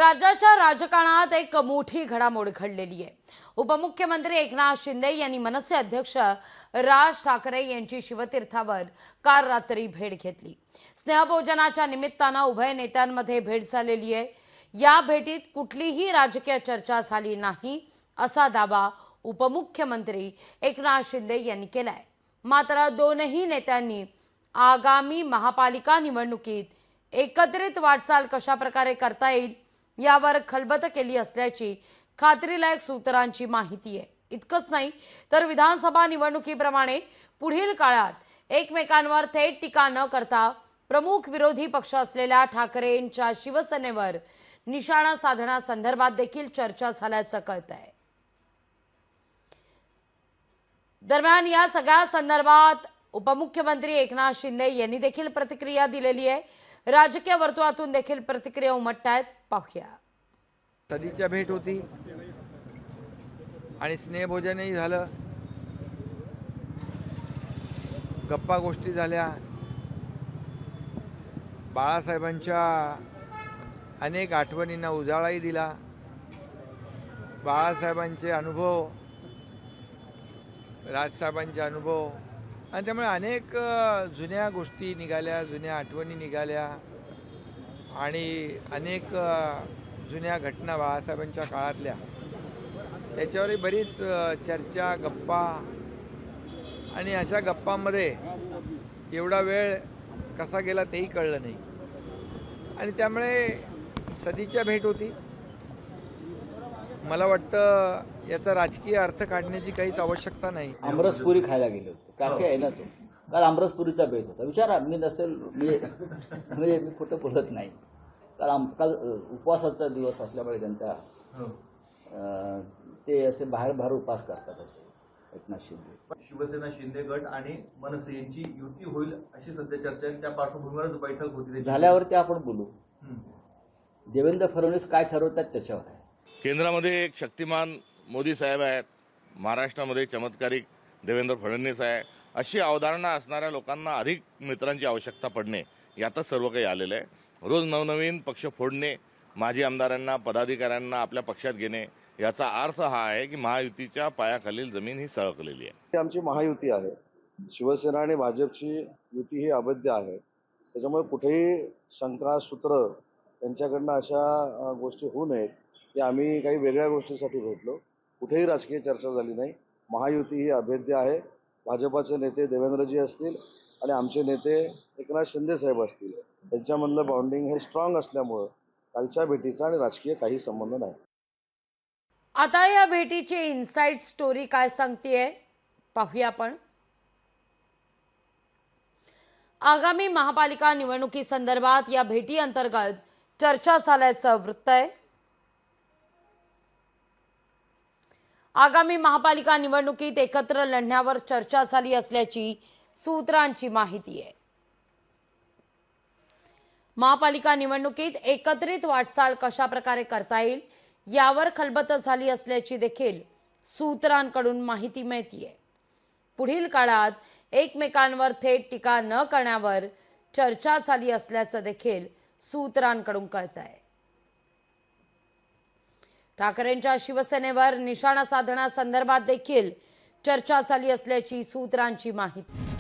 राज्याच्या राजकारणात एक मोठी घडामोड घडलेली आहे। उपमुख्यमंत्री एकनाथ शिंदे यांनी मनसे अध्यक्ष राज ठाकरे यांची शिवतीर्थावर काल रात्री भेट घेतली। स्नेहभोजनाच्या निमित्तानं उभय नेत्यांमध्ये भेट झालेली आहे। या भेटीत कुठलीही राजकीय चर्चा झाली नाही असा दावा उपमुख्यमंत्री एकनाथ शिंदे यांनी केलाय। मात्र दोनही नेत्यांनी आगामी महापालिका निवडणुकीत एकत्रित वाटचाल कशा प्रकारे करता येईल यावर खलबत केली असल्याची खात्रीलायक सूत्रांची माहिती आहे। इतकंच नाही तर विधानसभा निवडणुकीप्रमाणे पुढील काळात एकमेकांवर थेट टीका न करता प्रमुख विरोधी पक्ष असलेल्या ठाकरेंच्या शिवसेनेवर निशाणा साधण्यासंदर्भात देखील चर्चा झाल्याचं कळतंय। दरम्यान या सगळ्या संदर्भात उपमुख्यमंत्री एकनाथ शिंदे यांनी देखील प्रतिक्रिया दिलेली आहे। राजकीय वर्तुळातून देखील प्रतिक्रिया उमटतायत, पाहूया। सदीच्या भेट होती आणि स्नेहभोजनही झालं, गप्पा गोष्टी झाल्या, बाळासाहेबांच्या अनेक आठवणींना उजाळाही दिला, बाळासाहेबांचे अनुभव, राजसाहेबांचे अनुभव आणि त्यामुळे अनेक जुन्या गोष्टी निघाल्या, जुन्या आठवणी निघाल्या आणि अनेक जुन्या घटना बाळासाहेबांच्या काळातल्या त्याच्यावरही बरीच चर्चा, गप्पा आणि अशा गप्पांमध्ये एवढा वेळ कसा गेला तेही कळलं नाही आणि त्यामुळे सदीच्या भेट होती। मला वाटतं याचा राजकीय अर्थ काढण्याची काहीच आवश्यकता नाही। आमरसपुरी खायला गेले होते, कॅफे आहे ना तो, काल आमरसपुरीचा बेत होता। विचारा, मी नसेल मी खोटं बोलत नाही। काल उपवासाचा दिवस असल्यामुळे त्यांचा ते असे बाहेर उपवास करतात असे एकनाथ शिंदे। शिवसेना शिंदे गट आणि मनसे यांची युती होईल अशी सध्या चर्चा आहे। त्या पार्श्वभूमीवरच बैठक होती, झाल्यावरती आपण बोलू। देवेंद्र फडणवीस काय ठरवतात त्याच्यावर आहे। केंद्रामध्ये एक शक्तिमान मोदी साहेब आहेत, महाराष्ट्रामध्ये चमत्कारिक देवेंद्र फडणवीस आहे, अशी अवधारणा असणाऱ्या लोकांना अधिक मित्रांची आवश्यकता पडणे यातच सर्व काही आलेलं आहे। रोज नवनवीन पक्ष फोडणे, माजी आमदारांना, पदाधिकाऱ्यांना आपल्या पक्षात घेणे याचा अर्थ हा आहे की महायुतीच्या पायाखालील जमीन ही सळकलेली आहे। आमची महायुती आहे, शिवसेना आणि भाजपची युती ही अवैध आहे। त्याच्यामुळे कुठेही शंका सूत्र त्यांच्याकडनं अशा गोष्टी होऊ नयेत की आम्ही काही वेगळ्या गोष्टीसाठी भेटलो। कुठेही राजकीय चर्चा झाली नाही। महायुती ही अभेद्य आहे। भाजपाचे नेते देवेंद्रजी असतील आणि आमचे नेते एकनाथ शिंदे साहेब असतील, त्यांच्यामधलं बॉन्डिंग हे स्ट्रॉंग असल्यामुळं कालच्या भेटीचा आणि राजकीय काही संबंध नाही। आता या भेटीची इनसाइड स्टोरी काय सांगतेय, पाहूया आपण। आगामी महापालिका निवडणुकी संदर्भात या भेटी अंतर्गत चर्चा झाल्याचं वृत्त आहे। आगामी महापालिका निवडणुकीत एकत्र लढण्यावर चर्चा झाली असल्याची सूत्रांची माहिती आहे। महापालिका निवडणुकीत एकत्रित वाटचाल कशा प्रकारे करता येईल यावर खलबत झाली असल्याची देखील सूत्रांकडून माहिती मिळतेय। पुढील काळात एकमेकांवर थेट टीका न करण्यावर चर्चा झाली असल्याचं देखील सूत्रांकडून कळतंय। ठाकरेंच्या शिवसेनेवर निशाणा साधण्यासंदर्भात देखील चर्चा झाली असल्याची सूत्रांची माहिती।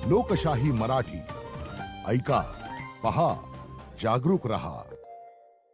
लोकशाही मराठी ऐका, पहा, जागरूक रहा।